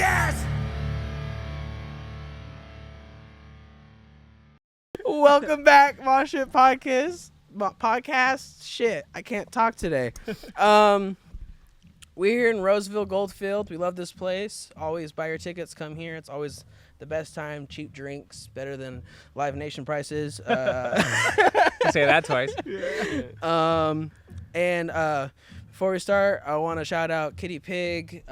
Podcast! Welcome back, Mosh Pit Podcast. Shit, I can't talk today. We're here in Roseville, Goldfield. We love this place. Always buy your tickets, come here. It's always the best time. Cheap drinks, better than Live Nation prices. Say that twice. Before we start, I want to shout out Kitty Pig.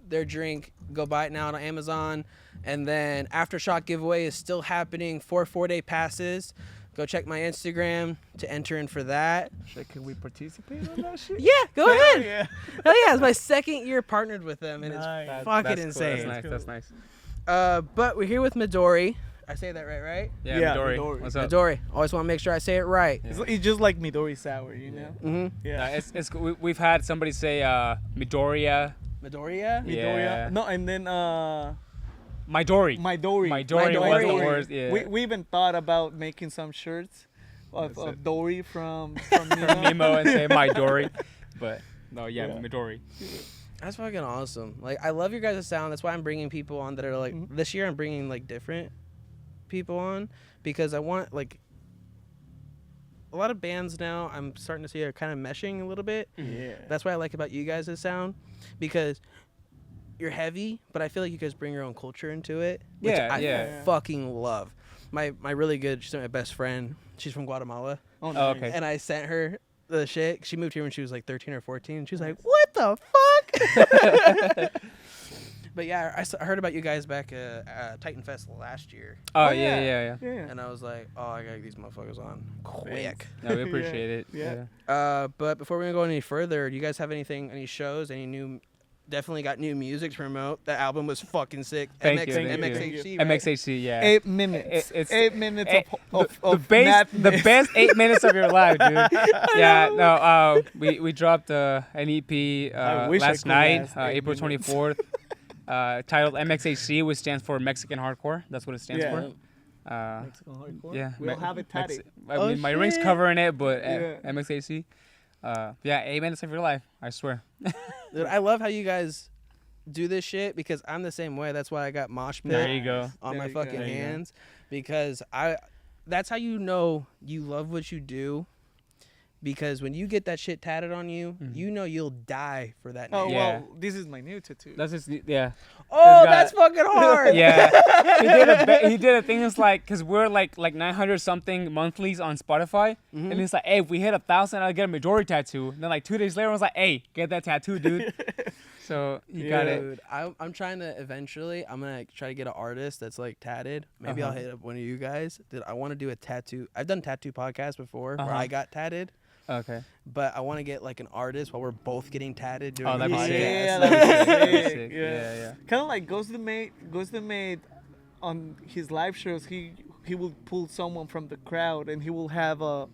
Their drink, go buy it now on Amazon. And then Aftershock giveaway is still happening. 4-day passes. Go check my Instagram to enter in for that. Can we participate on that shit? Yeah, go ahead. Yeah. Hell yeah, it's my second year partnered with them, and Nice. it's fucking That's insane. Cool. That's nice. That's nice. But we're here with Midori. I say that right? Yeah, Yeah, Midori. Midori. What's up? Midori. Always want to make sure I say it right. Yeah. It's just like Midori sour, you know? Mm-hmm. Yeah. We've had somebody say Midoria. Midoriya? Yeah. No, and then Midori. Midori. Midori was the worst. Yeah. We even thought about making some shirts of Dory from Nemo and say Midori, but no, yeah. Midori. That's fucking awesome. Like, I love your guys' sound. That's why I'm bringing people on that are like, this year I'm bringing like different people on because I want like a lot of bands now I'm starting to see are kind of meshing a little bit. Yeah. That's what I like about you guys' sound because you're heavy, but I feel like you guys bring your own culture into it, which I fucking love. My really good, she's my best friend. She's from Guatemala. Oh, Oh, okay. And I sent her the shit. She moved here when she was like 13 or 14. She was like, what the fuck? But yeah, I heard about you guys back at Titan Fest last year. Oh, yeah. Yeah. And I was like, oh, I got to get these motherfuckers on quick. No, we appreciate it. Yeah. But before we go any further, do you guys have any shows, any new... Definitely got new music to promote. That album was fucking sick. Thank you. MXHC, right? MXHC, yeah. 8 minutes. It's 8 minutes of the best 8 minutes of your life, dude. Yeah, no, we dropped an EP last night, April 24th, titled MXHC, which stands for Mexican Hardcore. That's what it stands for. Mexican hardcore. Yeah, We'll have it tatted. I mean, my ring's covering it, but MXHC. 8 minutes of your life, I swear. Dude, I love how you guys do this shit because I'm the same way. That's why I got Mosh Pit There you go. on my fucking There you go. hands because that's how you know you love what you do. Because when you get that shit tatted on you, you know you'll die for that name. Oh, Yeah. well, this is my new tattoo. That's just, yeah. Oh, This guy- that's fucking hard. Yeah. He did a thing that's like, because we're like 900 something monthlies on Spotify. And it's like, hey, if we hit 1,000, I'll get a Midori tattoo. And then like 2 days later, I was like, hey, get that tattoo, dude. So he got it. Dude, I'm trying to eventually, I'm going to try to get an artist that's like tatted. Maybe I'll hit up one of you guys. Dude, I want to do a tattoo. I've done tattoo podcasts before where I got tatted. Okay. But I want to get like an artist while we're both getting tatted during Oh, the that'd be podcast. sick. Yeah, That'd be that'd be sick. sick. Yeah. Kind of like Ghost the Maid on his live shows. He will pull someone from the crowd and he will have a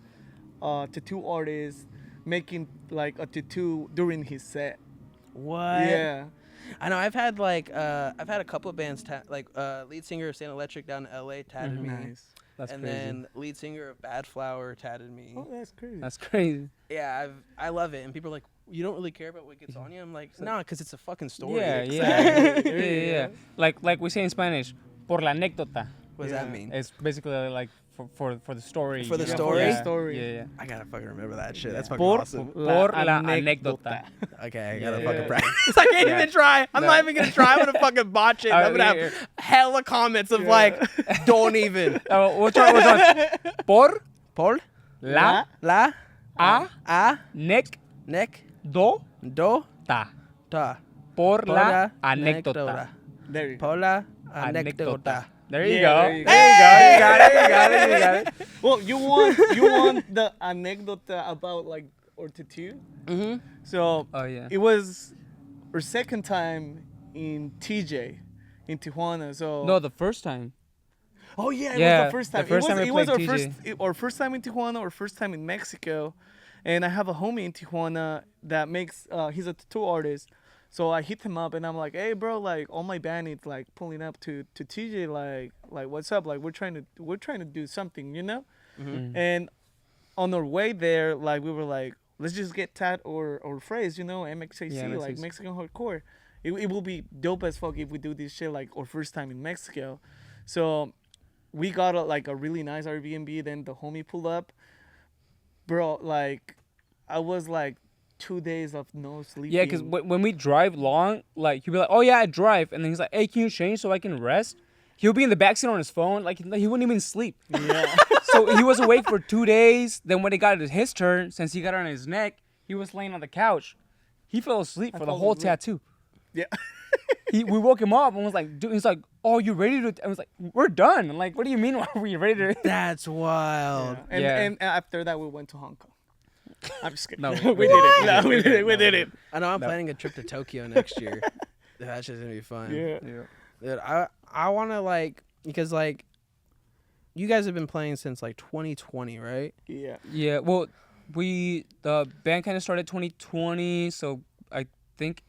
tattoo artist making like a tattoo during his set. What? Yeah. I know. I've had a couple of bands lead singer of St. Electric down in LA tatted me. Nice. That's and crazy. then lead singer of Bad Flower tatted me. Oh, that's crazy. That's crazy. Yeah, I love it. And people are like, you don't really care about what gets on you? I'm like, no, because it's a fucking story. Yeah. Like we say in Spanish, por la anécdota. What does that mean? It's basically like for the story. For the you know? story? Yeah. Story. Yeah. I gotta fucking remember that shit. That's fucking Por awesome. Por la anécdota. Okay, I gotta Yeah. fucking practice. I can't even try. I'm not even gonna try. I'm gonna fucking botch it. I'm gonna have hella comments of like, don't even. Which one? Por Por la la anécdota. nec do ta. Por la anécdota. There you go. Por la anécdota. There you Yeah, go. there you go. You got it. Well, you want the anécdota about like or tattoo. Mm-hmm. So Oh yeah. it was our second time in TJ in Tijuana. So No, the first time. Oh yeah, it Yeah, was the first time. the first time we it was played our first time in Tijuana, our first time in Mexico, and I have a homie in Tijuana that makes he's a tattoo artist. So I hit him up and I'm like, hey bro, like all my band is like pulling up to TJ, like what's up? Like we're trying to do something, you know? Mm-hmm. And on our way there, like we were like, let's just get tat or phrase, you know, MXAC, Yeah, like MXAC. Mexican hardcore. it will be dope as fuck if we do this shit like our first time in Mexico. So we got a really nice Airbnb. Then the homie pulled up, bro. Like I was like 2 days of no sleeping. Yeah, because when we drive long, like he'll be like, "Oh yeah, I drive," and then he's like, "Hey, can you change so I can rest?" He'll be in the backseat on his phone, like he wouldn't even sleep. Yeah. So he was awake for 2 days. Then when it got his turn, since he got it on his neck, he was laying on the couch. He fell asleep for the whole tattoo. Yeah. We woke him up and was like, dude, he's like, "Oh, you ready to?" I was like, "We're done." I'm like, "What do you mean? Are we ready to?" That's wild. Yeah. And after that, we went to Hong Kong. I'm just kidding. No, we did it. No, we did it. We did it. I know I'm planning a trip to Tokyo next year. That's just gonna be fun. Yeah. Dude, I want to like, because like, you guys have been playing since like 2020, right? Yeah. Yeah. Well, the band kind of started 2020, so I think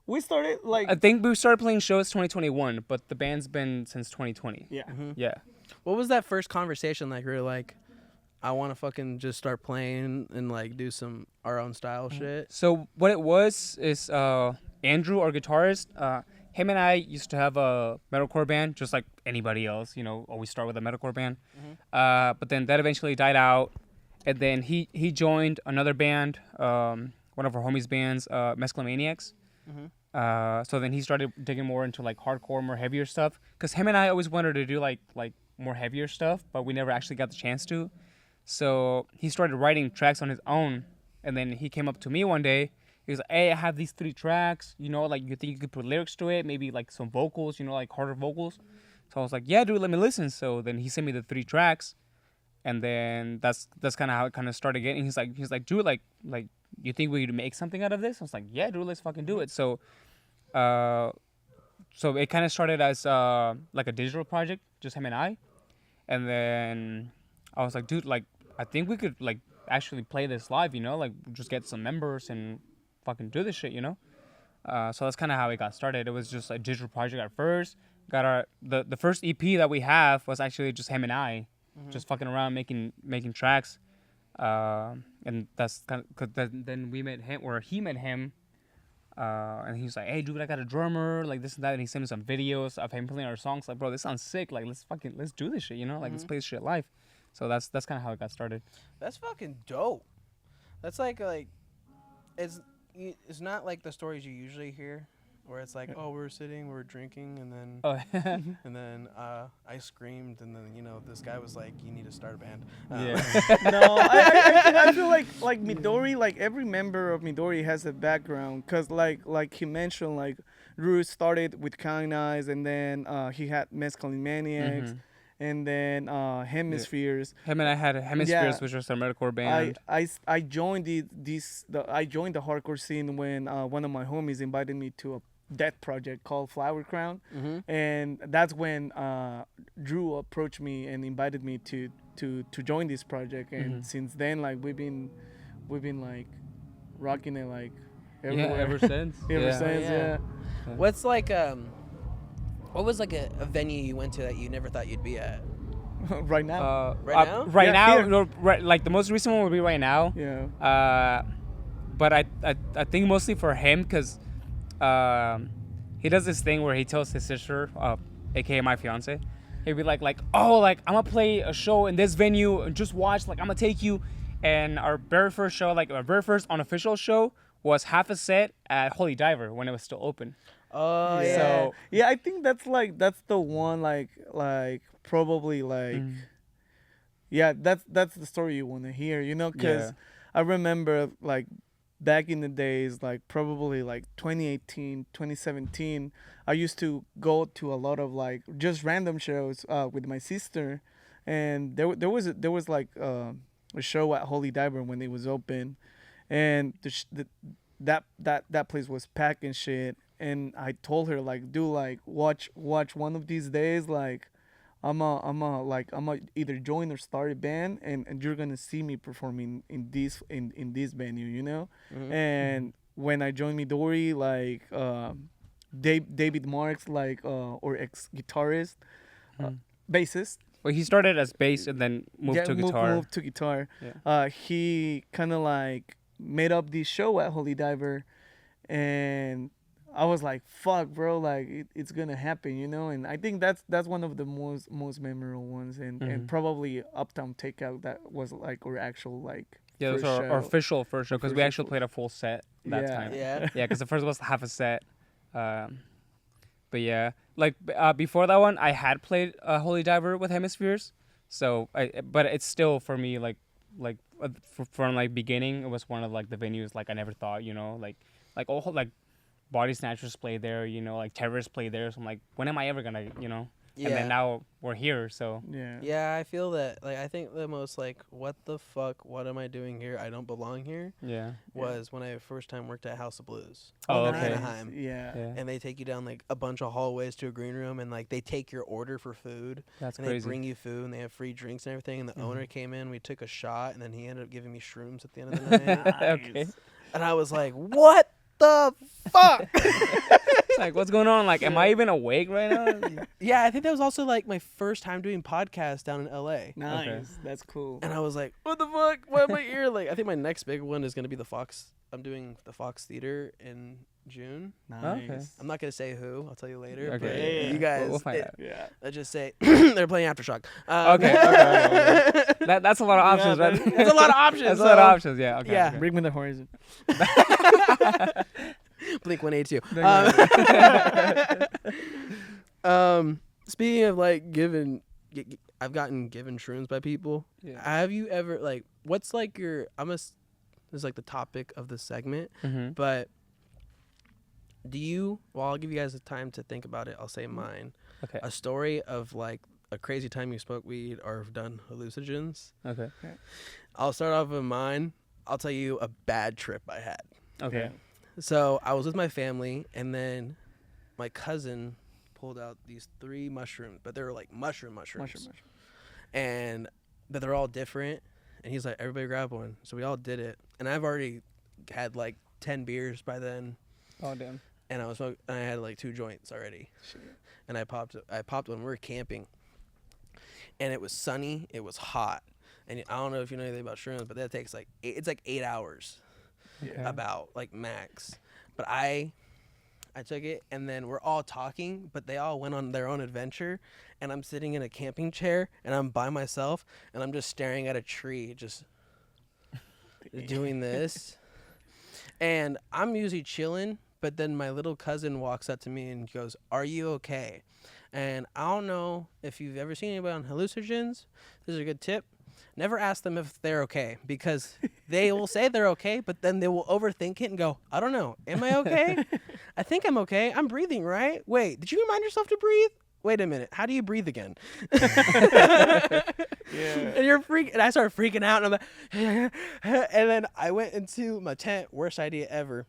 We started like. I think we started playing shows 2021, but the band's been since 2020. Yeah. Mm-hmm. Yeah. What was that first conversation like? Where like, I want to fucking just start playing and like do some our own style shit. So what it was is Andrew, our guitarist, him and I used to have a metalcore band, just like anybody else. You know, always start with a metalcore band. Mm-hmm. But then that eventually died out, and then he joined another band, one of our homies' bands, Mescalomaniacs. Mm-hmm. So then he started digging more into like hardcore, more heavier stuff. Cause him and I always wanted to do like more heavier stuff, but we never actually got the chance to. So he started writing tracks on his own, and then he came up to me one day. He was like, "Hey, I have these 3 tracks. You know, like you think you could put lyrics to it? Maybe like some vocals. You know, like harder vocals." So I was like, "Yeah, dude, let me listen." So then he sent me the 3 tracks, and then that's kind of how it kind of started getting. He's like, "Dude, like you think we could make something out of this?" I was like, "Yeah, dude, let's fucking do it." So, so it kind of started as like a digital project, just him and I, and then I was like, "Dude, like I think we could like actually play this live, you know, like just get some members and fucking do this shit, you know." So that's kind of how it got started. It was just a digital project at first. Got the first EP that we have was actually just him and I, just fucking around making tracks. And that's kind of, cause then we met him, or he met him, and he's like, "Hey, dude, I got a drummer, like this and that," and he sent me some videos of him playing our songs. Like, "Bro, this sounds sick. Like, let's do this shit, you know? Like, let's play this shit live." So that's kind of how it got started. That's fucking dope. That's like it's not like the stories you usually hear, where it's like, "Oh, we're sitting, we're drinking, and then and then I screamed, and then this guy was like, you need to start a band." No, I feel like Midori, like every member of Midori has a background, cause like he mentioned, like Ru started with Kind Eyes, and then he had Mescalomaniacs. And then Hemispheres. Him and I had Hemispheres, which was a metalcore band. I joined the hardcore scene when one of my homies invited me to a death project called Flower Crown, and that's when Drew approached me and invited me to join this project. And since then, like we've been like rocking it like everywhere. Ever since. Yeah. What's like what was like a venue you went to that you never thought you'd be at? Right now. Right now, no, like the most recent one would be Right Now. Yeah. But I think mostly for him, because he does this thing where he tells his sister, aka my fiance, he'd be like, "Oh, like I'm gonna play a show in this venue and just watch, like I'm gonna take you." And our very first show, like our very first unofficial show, was half a set at Holy Diver when it was still open. Oh yeah. So yeah, I think that's the one like probably like yeah, that's the story you want to hear, because I remember like back in the days, like probably like 2018, 2017, I used to go to a lot of like just random shows with my sister, and there was like a show at Holy Diver when it was open, and that place was packed and shit. And I told her, like, dude, like watch one of these days, like I'm either join or start a band, and you're gonna see me performing in this venue, And when I joined Midori, like David Marks, like or ex guitarist, bassist. Well, he started as bass and then moved to guitar. Moved to guitar. Yeah. He kind of like made up this show at Holy Diver, and I was like, fuck, bro, like it's gonna happen, you know. And I think that's one of the most memorable ones, and probably Uptown Takeout, that was like our actual like. Yeah, those are our official first show because we actually played a full set that time. Yeah. Yeah, because the first was half a set. But yeah, like before that one, I had played Holy Diver with Hemispheres. So, but it's still for me from like beginning, it was one of like the venues like I never thought, you know, like all like Body Snatchers play there, you know, like Terrorists play there. So I'm like, when am I ever gonna, you know? Yeah. And then now we're here, so. Yeah. Yeah, I feel that. Like, I think the most, like, what the fuck, what am I doing here? I don't belong here. Yeah. Was when I first time worked at House of Blues. Oh, in okay. Anaheim. Yeah. And they take you down, like, a bunch of hallways to a green room, and, like, they take your order for food. That's and crazy. They bring you food, and they have free drinks and everything. And the owner came in, we took a shot, and then he ended up giving me shrooms at the end of the night. Okay. And I was like, what the fuck? It's like, what's going on? Like, am I even awake right now? Yeah, I think that was also like my first time doing podcasts down in LA. Nice. Okay. That's cool. And I was like, what the fuck? Why am I here? Like, I think my next big one is going to be the Fox. I'm doing the Fox Theater in June. Nice. Okay. I'm not going to say who. I'll tell you later. Okay. But Yeah. you guys, We'll find out. Yeah. let's just say they're playing Aftershock. Okay. That's a lot of options, right? That's a lot of options. That's a lot of options, yeah. Okay. Yeah. Okay. Bring me the horizon. Blink 182. There Speaking of like I've gotten given shrooms by people. Yeah. Have you ever like? What's like your? This is like the topic of the segment, Mm-hmm. but do you? Well, I'll give you guys the time to think about it. I'll say mine. Okay. A story of like a crazy time you smoked weed or have done hallucinogens. Okay. I'll start off with mine. I'll tell you a bad trip I had. Okay. So I was with my family, and then my cousin pulled out these 3 mushrooms, but they were like mushrooms. But they're all different. And he's like, everybody grab one. So we all did it. And I've already had like 10 beers by then. Oh, damn. And I had like 2 joints already. Shit. And I popped one. We were camping. And it was sunny. It was hot. And I don't know if you know anything about shrooms, but that takes like it's like 8 hours. Okay. About like max. But I took it, and then we're all talking, but they all went on their own adventure, and I'm sitting in a camping chair, and I'm by myself, and I'm just staring at a tree, just doing this. And I'm usually chilling, but then my little cousin walks up to me and goes, "Are you okay?" And I don't know if you've ever seen anybody on hallucinogens. This is a good tip. Never ask them if they're okay, because they will say they're okay, but then they will overthink it and go, I don't know. Am I okay? I think I'm okay. I'm breathing, right? Wait, did you remind yourself to breathe? Wait a minute. How do you breathe again? Yeah. And you're and I started freaking out, and I'm like, and then I went into my tent. Worst idea ever.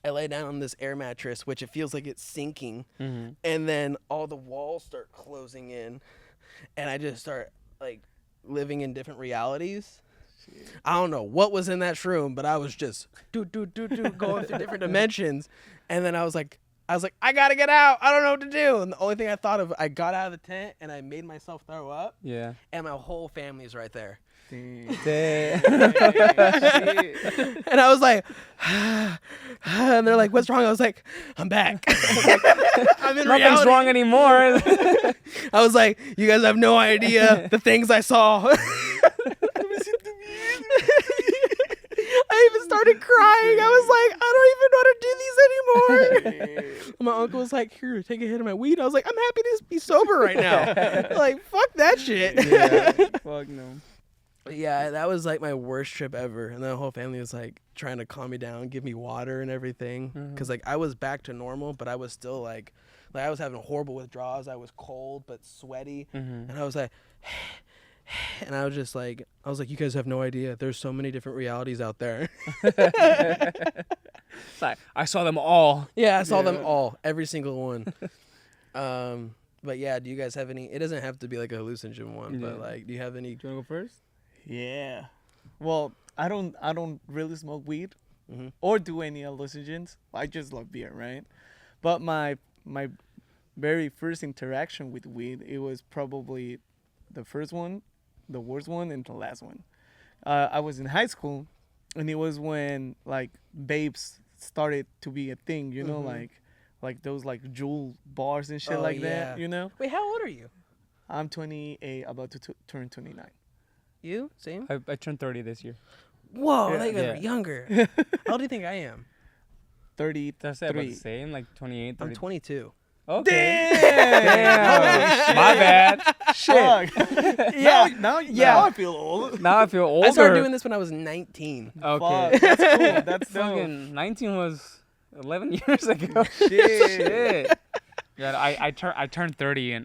I lay down on this air mattress, which it feels like it's sinking. Mm-hmm. And then all the walls start closing in, and I just start like living in different realities. Shit. I don't know what was in that shroom, but I was just going through different dimensions. And then I was like, I gotta get out. I don't know what to do. And the only thing I thought of, I got out of the tent and I made myself throw up. Yeah. And my whole family's right there. Damn. And I was like, and they're like, what's wrong? I was like, I'm back. I'm in Nothing's reality. wrong anymore. I was like, you guys have no idea the things I saw. I even started crying. I was like, I don't even know how to do these anymore. My uncle was like, here, take a hit of my weed. I was like, I'm happy to be sober right now. Like, fuck that shit. Yeah. Fuck no. Yeah, that was like my worst trip ever. And the whole family was like trying to calm me down, give me water and everything. Because like I was back to normal, but I was still like I was having horrible withdrawals. I was cold but sweaty. And I was like, and I was just like, you guys have no idea. There's so many different realities out there. Like, I saw them all. Yeah, I saw them all, every single one. But yeah, do you guys have any? It doesn't have to be like a hallucinogen one, but like, do you have any? Do you want to go first? Yeah. Well, I don't really smoke weed or do any hallucinogens. I just love beer, right? But my very first interaction with weed, it was probably the first one, the worst one, and the last one. I was in high school, and it was when like vapes started to be a thing, you know, like those like jewel bars and shit like that, you know. Wait, how old are you? I'm 28, about to turn 29. You? Same? I turned 30 this year. Whoa, Yeah. they guys are younger. How old do you think I am? 33. That's about the same, like 28, 30. I'm 22. Okay. Damn! My bad. Shit. Yeah. Now I feel old. Now I feel older. I started doing this when I was 19. Okay. Fuck, that's cool. That's dope. Fucking 19 was 11 years ago. Shit. Yeah, I turned 30 in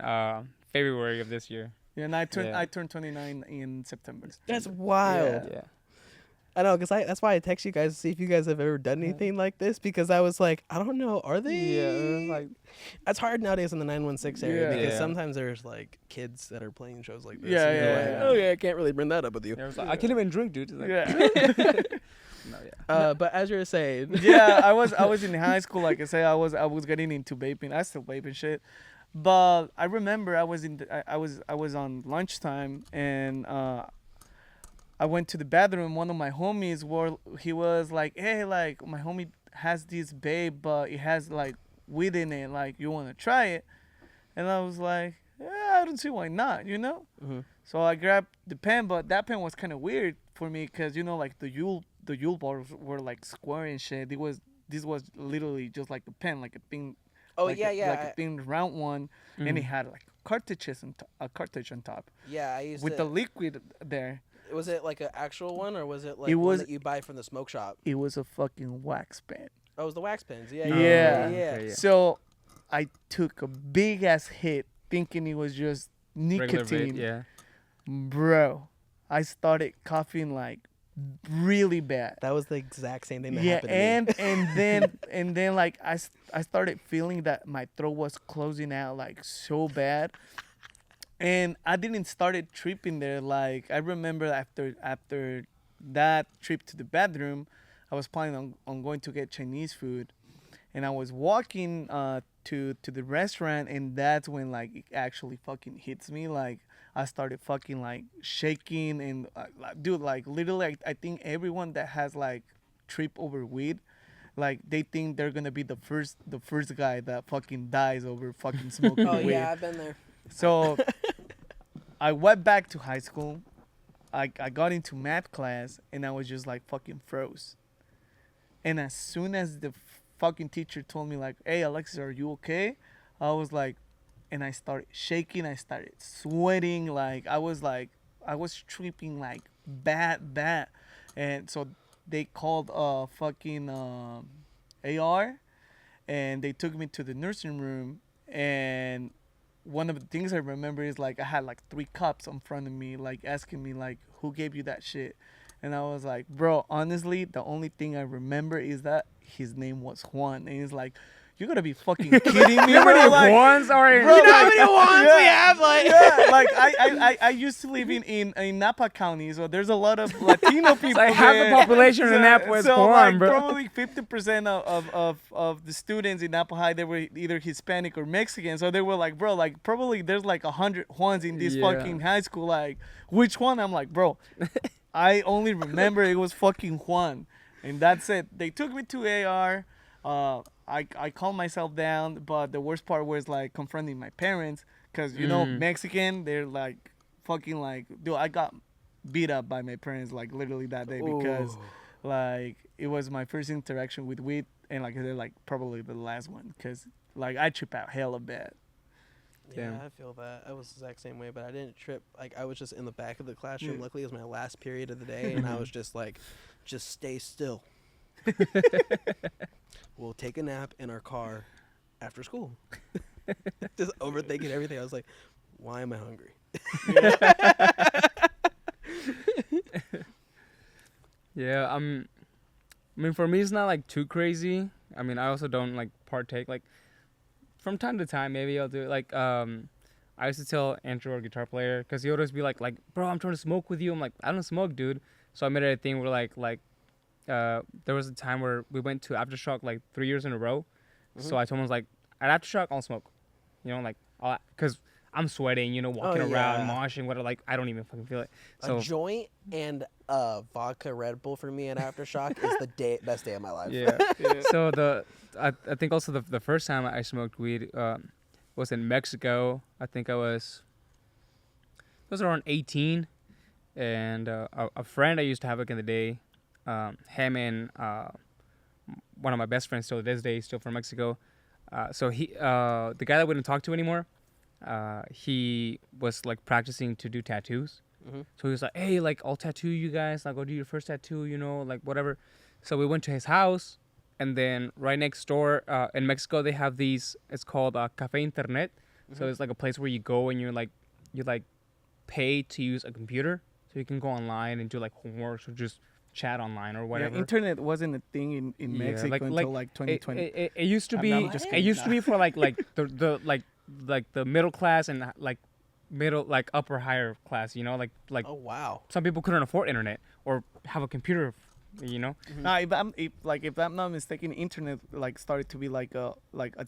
February of this year. Yeah, and I turned 29 in September. That's wild. Yeah. I know, because that's why I text you guys to see if you guys have ever done anything like this, because I was like, I don't know, are they? Yeah, like that's hard nowadays in the 916 area, Yeah. because Yeah. sometimes there's like kids that are playing shows like this. Yeah, and you're yeah, like, yeah. okay, I can't really bring that up with you. there was like, I can't even drink, dude. It's like, Yeah. No, yeah. But as you were saying, Yeah, I was in high school. Like I say, I was getting into vaping. I still vape and shit. But I remember I was on lunchtime and I went to the bathroom. One of my homies he was like, hey, like my homie has this vape, but it has like weed in it. Like, you want to try it? And I was like, yeah, I don't see why not, you know. So I grabbed the pen, but that pen was kind of weird for me because, you know, like the Yule bars were like square and shit. This was literally just like a pen, like a thing. oh like yeah, like a thin round one, and it Mhm. had like cartridges and a cartridge on top yeah, I used with the liquid there. Was it like an actual one, or was it like It one was- that you buy from the smoke shop? It was a fucking wax pen. Oh, it was the wax pens. Yeah, Yeah. Okay, yeah. So I took a big ass hit, thinking it was just Regular nicotine. vape, yeah. Bro, I started coughing like really bad. That was the exact same thing that Yeah, happened to me. and then like I started feeling that my throat was closing out like so bad, and I didn't started tripping there. Like I remember after that trip to the bathroom, I was planning on going to get Chinese food, and I was walking to the restaurant, and that's when like it actually fucking hits me. Like I started fucking like shaking, and dude, like literally, I think everyone that has like trip over weed, like they think they're gonna be the first guy that fucking dies over fucking smoking Oh weed. yeah, I've been there. So I went back to high school. I got into math class, and I was just like fucking froze. And as soon as the fucking teacher told me like, hey Alexis, are you okay? I was like, and I started shaking, I started sweating, like I was tripping like bad. And so they called fucking AR, and they took me to the nursing room. And one of the things I remember is like I had like 3 cops in front of me, like asking me like, who gave you that shit? And I was like, bro, honestly, the only thing I remember is that his name was Juan. And he's like, you gotta be fucking kidding me, How bro. many Like, ones are bro, You know how like, many wands we have? Like, yeah, like I used to live in Napa County, so there's a lot of Latino people. It's like half the there. population in Napa is so Juan, like bro. probably 50% of the students in Napa High, they were either Hispanic or Mexican. So they were like, bro, like probably there's like 100 Juans in this Yeah. fucking high school. Like, which one? I'm like, bro, I only remember it was fucking Juan, and that's it. They took me to AR. I calmed myself down, but the worst part was like confronting my parents, because you know Mexican, they're like fucking like, dude, I got beat up by my parents like literally that day because like it was my first interaction with weed, and like they're like probably the last one, because like I trip out hella bad. yeah, Damn. I feel that. I was the exact same way, but I didn't trip. Like I was just in the back of the classroom. Yeah. Luckily, it was my last period of the day, and I was just like, just stay still. We'll take a nap in our car after school. Just overthinking everything. I was like, why am I hungry? Yeah, I mean, for me, it's not like too crazy. I mean, I also don't like partake. Like, from time to time, maybe I'll do it. Like, I used to tell Andrew, our guitar player, because he would always be like, bro, I'm trying to smoke with you. I'm like, I don't smoke, dude. So I made it a thing where like, there was a time where we went to Aftershock like 3 years in a row. So I told him, I was like, at Aftershock, I'll smoke. You know, like, because I'm sweating, walking around, moshing, whatever. Like, I don't even fucking feel it. So a joint and vodka Red Bull for me at Aftershock is the best day of my life. Yeah. So I think also the first time I smoked weed was in Mexico. I think I was around 18, and a friend I used to have back in the day, him and one of my best friends still to this day, still from Mexico. So he, the guy that we didn't talk to anymore, he was like practicing to do tattoos. Mm-hmm. So he was like, hey, like, I'll tattoo you guys. Like, go do your first tattoo, like whatever. So we went to his house, and then right next door in Mexico, they have these, it's called Café Internet. Mm-hmm. So it's like a place where you go and you pay to use a computer. So you can go online and do like homework or just chat online or whatever. Yeah, internet wasn't a thing in Mexico until like 2020. It used to be. It used to be for like the middle class and like middle, like upper higher class. Like. Oh wow. Some people couldn't afford internet or have a computer. Mm-hmm. If I'm not mistaken, internet like started to be like a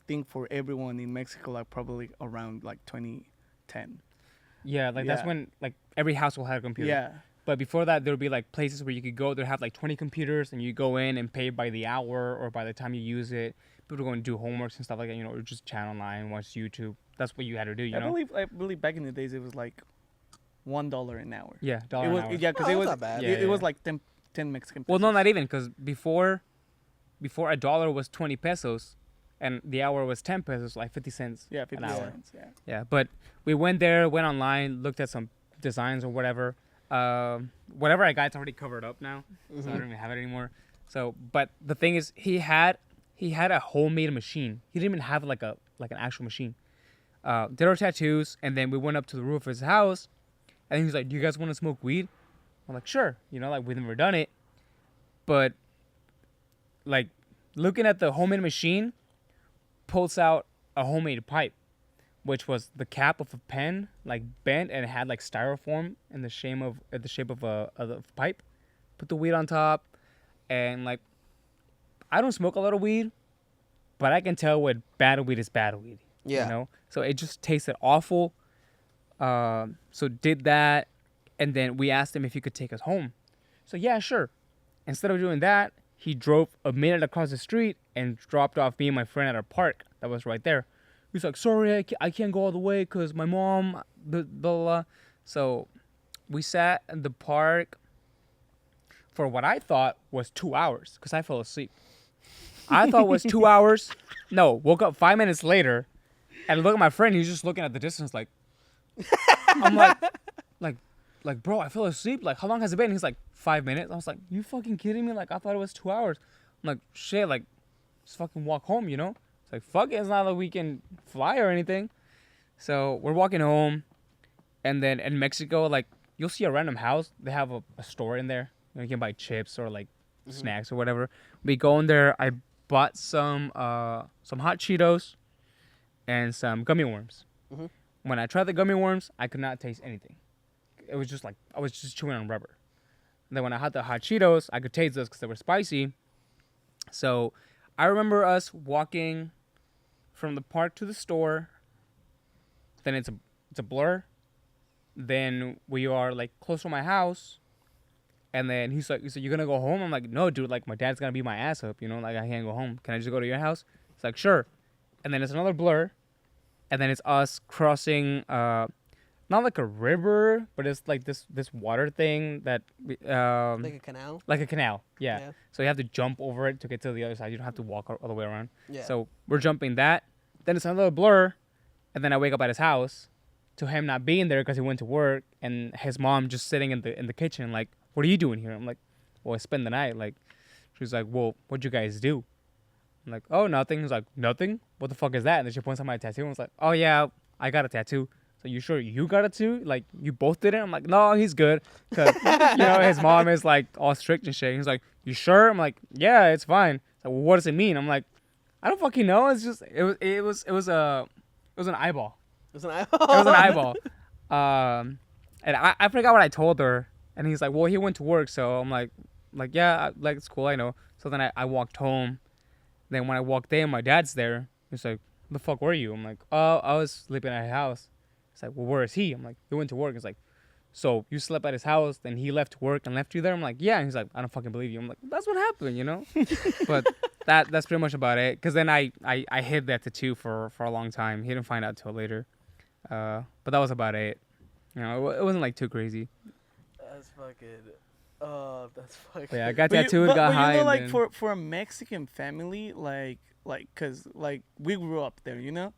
thing for everyone in Mexico, like probably around like 2010. Yeah, that's when like every household had a computer. Yeah. But before that, there would be like places where you could go. They'd have like 20 computers, and you go in and pay by the hour or by the time you use it. People go and do homeworks and stuff like that, or just chat online, watch YouTube. That's what you had to do, you know? I believe back in the days it was like $1 an hour. Yeah, $1 an hour. Yeah, because it was not bad. It was like 10 Mexican pesos. Well, no, not even, because before $1 was 20 pesos, and the hour was 10 pesos, like 50 cents. Yeah, 50 an hour. cents. Yeah. Yeah, but we went there, went online, looked at some designs or whatever. Whatever I got, it's already covered up now, so I don't even have it anymore. So, but the thing is, he had a homemade machine. He didn't even have like an actual machine. Did our tattoos, and then we went up to the roof of his house, and he was like, "Do you guys want to smoke weed?" I'm like, "Sure." Like we've never done it, but like looking at the homemade machine, pulls out a homemade pipe, which was the cap of a pen, like bent, and it had like styrofoam in the shape of a pipe. Put the weed on top, and like, I don't smoke a lot of weed, but I can tell when bad weed is bad weed. Yeah. So it just tasted awful. So did that, and then we asked him if he could take us home. So yeah, sure. Instead of doing that, he drove a minute across the street and dropped off me and my friend at our park that was right there. He's like, sorry, I can't go all the way because my mom, blah, blah, blah. So we sat in the park for what I thought was 2 hours because I fell asleep. I thought it was 2 hours. No, woke up 5 minutes later and look at my friend. He's just looking at the distance like, I'm like, bro, I fell asleep. Like, how long has it been? He's like, 5 minutes. I was like, you fucking kidding me? Like, I thought it was 2 hours. I'm like, shit, like, just fucking walk home, It's like, fuck it, it's not like we can fly or anything. So we're walking home, and then in Mexico, like, you'll see a random house. They have a store in there. You can buy chips or, like, snacks or whatever. We go in there. I bought some hot Cheetos and some gummy worms. Mm-hmm. When I tried the gummy worms, I could not taste anything. It was just like, I was just chewing on rubber. And then when I had the hot Cheetos, I could taste those because they were spicy. So I remember us walking from the park to the store. Then it's a blur. Then we are like close to my house. And then he's like, you gonna go home? I'm like, no, dude, like my dad's gonna beat my ass up, like I can't go home. Can I just go to your house? It's like, sure. And then it's another blur. And then it's us crossing, not like a river, but it's like this water thing that like a canal. Like a canal, yeah. So you have to jump over it to get to the other side. You don't have to walk all the way around. Yeah. So we're jumping that. Then it's another blur, and then I wake up at his house, to him not being there because he went to work, and his mom just sitting in the kitchen like, what are you doing here? I'm like, well, I spent the night. Like, she's like, well, what'd you guys do? I'm like, oh, nothing. He's like, nothing? What the fuck is that? And then she points at my tattoo and was like, oh yeah, I got a tattoo. So you sure you got it too? Like, you both did it? I'm like, no, he's good. Because, his mom is like all strict and shit. He's like, you sure? I'm like, yeah, it's fine. So well, what does it mean? I'm like, I don't fucking know. It's just, it was an eyeball. It was an eyeball? It was an eyeball. And I forgot what I told her. And he's like, well, he went to work. So I'm like, yeah, like, it's cool, I know. So then I walked home. Then when I walked in, my dad's there. He's like, the fuck were you? I'm like, oh, I was sleeping at his house. It's like, well, where is he? I'm like, he went to work. It's like, so you slept at his house, then he left to work and left you there? I'm like, yeah. And he's like, I don't fucking believe you. I'm like, that's what happened, you know? But that's pretty much about it. Because then I hid that tattoo for a long time. He didn't find out till later. But that was about it. You know, it wasn't like too crazy. That's fucking... Oh, that's fucking... But yeah, I got tattooed, got high. You know, and like then... for a Mexican family, cause like we grew up there, you know.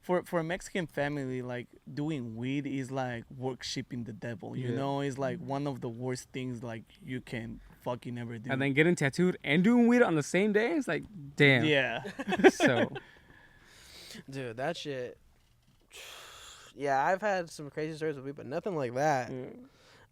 For a Mexican family, like doing weed is like worshiping the devil. You know, it's like one of the worst things like you can fucking ever do. And then getting tattooed and doing weed on the same day, it's like, damn. Yeah. So, dude, that shit. Yeah, I've had some crazy stories with weed, but nothing like that.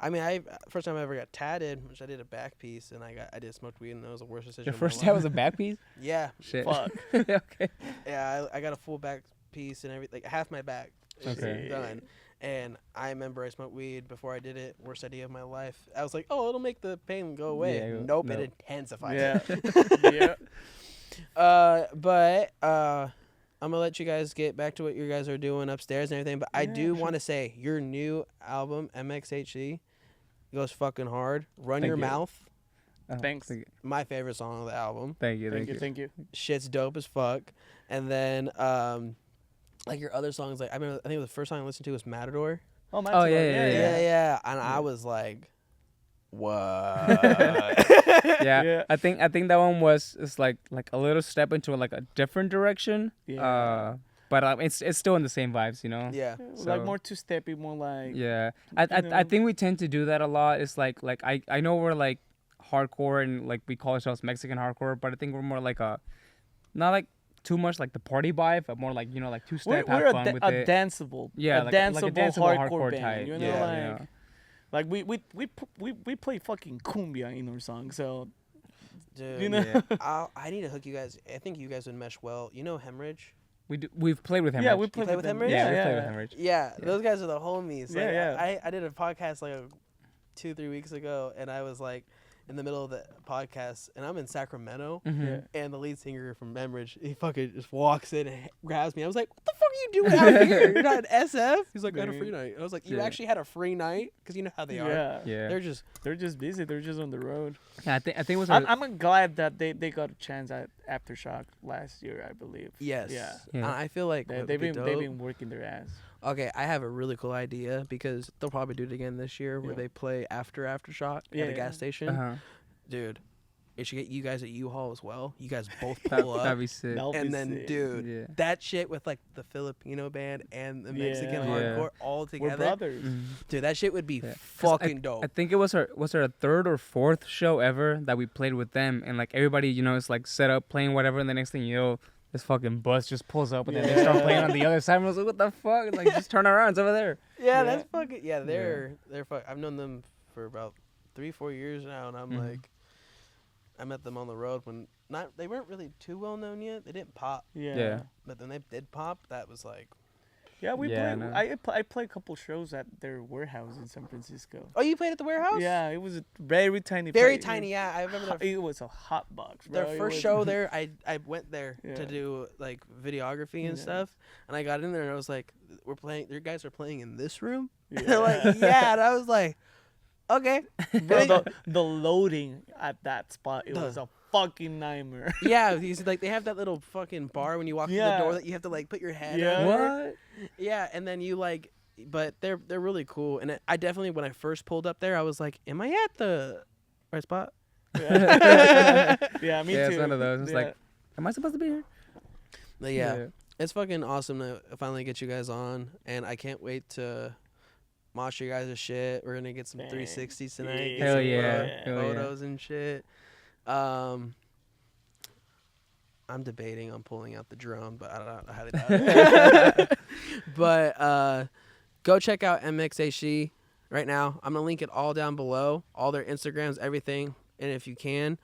I mean, first time I ever got tatted, which I did a back piece, and I did smoke weed, and that was the worst decision. your first tat was a back piece? Yeah. Shit. Fuck. Okay. Yeah, I got a full back piece and everything, like half my back is done. And I remember I smoked weed before I did it. Worst idea of my life. I was like, oh, it'll make the pain go away. Yeah, nope, no. it intensified. Yeah. Yeah. But I'm gonna let you guys get back to what you guys are doing upstairs and everything. But I do want to say your new album, MXHC, goes fucking hard. Run Your Mouth. Thanks. My favorite song of the album. Thank you. Thank you. Shit's dope as fuck. And then like your other songs, like I think the first song I listened to was Matador. Oh, my. Oh, yeah. And I was like, what? Yeah. I think that one was like a little step into like a different direction. Yeah. But it's still in the same vibes, you know. Yeah. So, like more two-steppy, more like. Yeah. I think we tend to do that a lot. It's like I know we're like hardcore and like we call ourselves Mexican hardcore, but I think we're more like not like too much like the party vibe, but more like, you know, like two-step, have fun with it. Danceable. Yeah, a like danceable hardcore band. type. You know, Yeah. like we play fucking cumbia in our song, so. Dude, you know. I need to hook you guys. I think you guys would mesh well. You know Hemorrhage? We've played with Hemorrhage. Yeah, we play played with Hemorrhage? Yeah, we Yeah. played with Hemorrhage. Yeah, those guys are the homies. Like, Yeah. I did a podcast like 2-3 weeks ago, and I was like in the middle of the podcast, and I'm in Sacramento, Mhm. and the lead singer from Hemorrhage, he fucking just walks in and grabs me. I was like, what the fuck are you doing out here? You're not an SF? He's like, I had a free night. And I was like, you actually had a free night? Because you know how they are. Yeah. They're just busy. They're just on the road. Yeah, I think it was. I'm glad that they got a chance at Aftershock last year, I believe. yes. Yeah. And I feel like They've been working their ass. Okay, I have a really cool idea because they'll probably do it again this year where they play Aftershock at a gas station. Uh-huh. Dude, it should get you guys at U-Haul as well. You guys both pull up. That'd be sick. And then, dude, Yeah. that shit with like the Filipino band and the Mexican Yeah. hardcore all together. We're brothers. Mhm. Dude, that shit would be 'Cause fucking dope. I think it was our third or fourth show ever that we played with them, and like everybody, you know, is like set up playing whatever, and the next thing you know, this fucking bus just pulls up, and then they start playing on the other side. And I was like, what the fuck? And, like, just turn around, it's over there. yeah, that's fucking. Yeah, they're fuck. I've known them for about 3-4 years now, and I'm like, I met them on the road when they weren't really too well known yet. They didn't pop. Yeah. But then they did pop. That was like. Yeah, we Yeah, played. I played a couple shows at their warehouse in San Francisco. Oh, you played at the warehouse? Yeah, it was a very tiny. Very place. tiny. Yeah, I remember their It was a hot box. Bro. their It first was- show there. I went there Yeah. to do like videography and stuff, and I got in there and I was like, "We're playing. Your guys are playing in this room." And they're like, "Yeah," and I was like, "Okay." Bro, the loading at that spot, it was a fucking nightmare. Yeah, like they have that little fucking bar when you walk through the Yeah. door that you have to like put your head. Yeah. under. What? Yeah, and then you like, but they're really cool. And I definitely when I first pulled up there, I was like, "Am I at the right spot?" Yeah, me Yeah, too. it's one of those. It's Yeah. like, am I supposed to be here? But yeah, it's fucking awesome to finally get you guys on, and I can't wait to mosh your guys' shit. We're gonna get some 360s tonight. Get Hell some yeah. photos and shit. I'm debating on pulling out the drone, but I don't know how to do it. But go check out MXHC right now. I'm gonna link it all down below, all their Instagrams, everything. And if you can,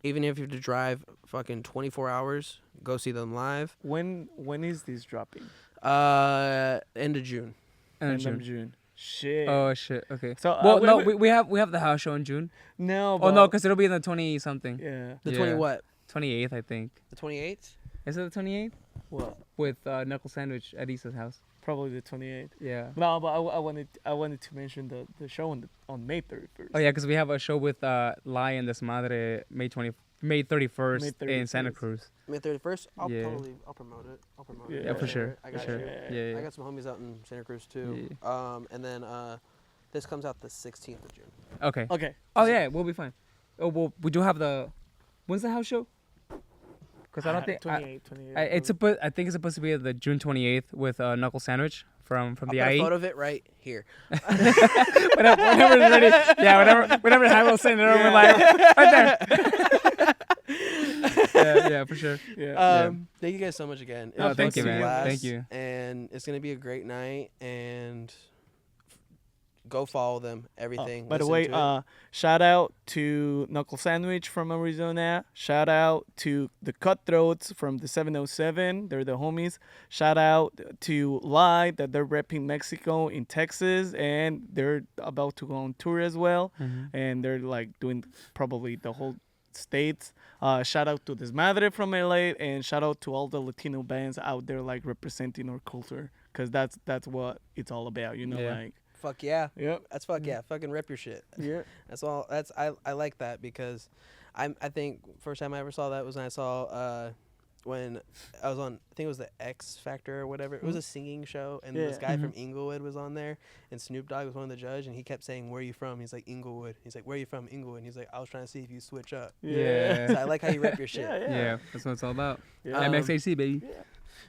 even if you have to drive fucking 24 hours, go see them live. When is this dropping? End of June. End End of of June. Shit. Oh shit. Okay. So, well, no, wait. we have the house show in June. No. Oh no, because it'll be in the 20 something. Yeah. The Yeah. 20 what? 28th, I think. The 28th? Is it the 28th? What? With Knuckle Sandwich at Issa's house. Probably the 28th. Yeah. No, but I wanted to mention the show on May 31st. Oh yeah, because we have a show with Lion Desmadre May 31st in Santa Cruz. May 31st. I'll promote it. Yeah, for sure. I got Yeah. I got some homies out in Santa Cruz too. Yeah. And then this comes out the 16th of June. Okay. Oh yeah, we'll be fine. Oh well, we do have the. When's the house show? Because I don't think 28. I think it's supposed to be the June 28th with Knuckle Sandwich from the I'll IE. put a photo of it right here. whenever it's ready. Yeah, whenever Jaime will send it over, Yeah. like right there. yeah, for sure. Yeah. Thank you guys so much again. Oh, thank you, man. Blast, Thank you. And it's gonna be a great night. And go follow them. Everything. By the way, shout out to Knuckle Sandwich from Arizona. Shout out to the Cutthroats from the 707. They're the homies. Shout out to Lie that they're repping Mexico in Texas, and they're about to go on tour as well. Mm-hmm. And they're like doing probably the whole states. Shout out to Desmadre from LA, and shout out to all the Latino bands out there like representing our culture, because that's what it's all about, you know. Yeah. Like fuck yeah. Yep. That's fuck yeah. Fucking rep your shit. Yeah. That's all. That's I like that because I think first time I ever saw that was when I saw when I was on, I think it was the X Factor or whatever. It was a singing show, and this guy from Inglewood was on there, and Snoop Dogg was one of the judge, and he kept saying, "Where are you from?" He's like, "Inglewood." He's like, "Where are you from?" "Inglewood." And he's like, "I was trying to see if you switch up." Yeah. So I like how you rep your shit. Yeah, that's what it's all about. Yeah. MXAC, baby. Yeah.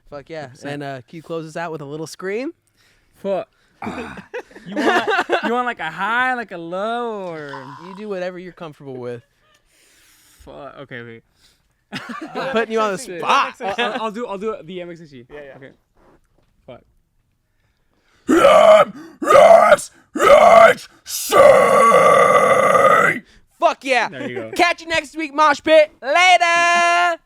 Fuck yeah. 100%. And can you close us out with a little scream? Fuck. You want like a high, like a low, or You do whatever you're comfortable with. fuck? Okay, wait. Putting you on the spot. I'll do the MXAC. Yeah. Okay. Fuck. Fuck yeah. There you go. Catch you next week, Mosh Pit. Later.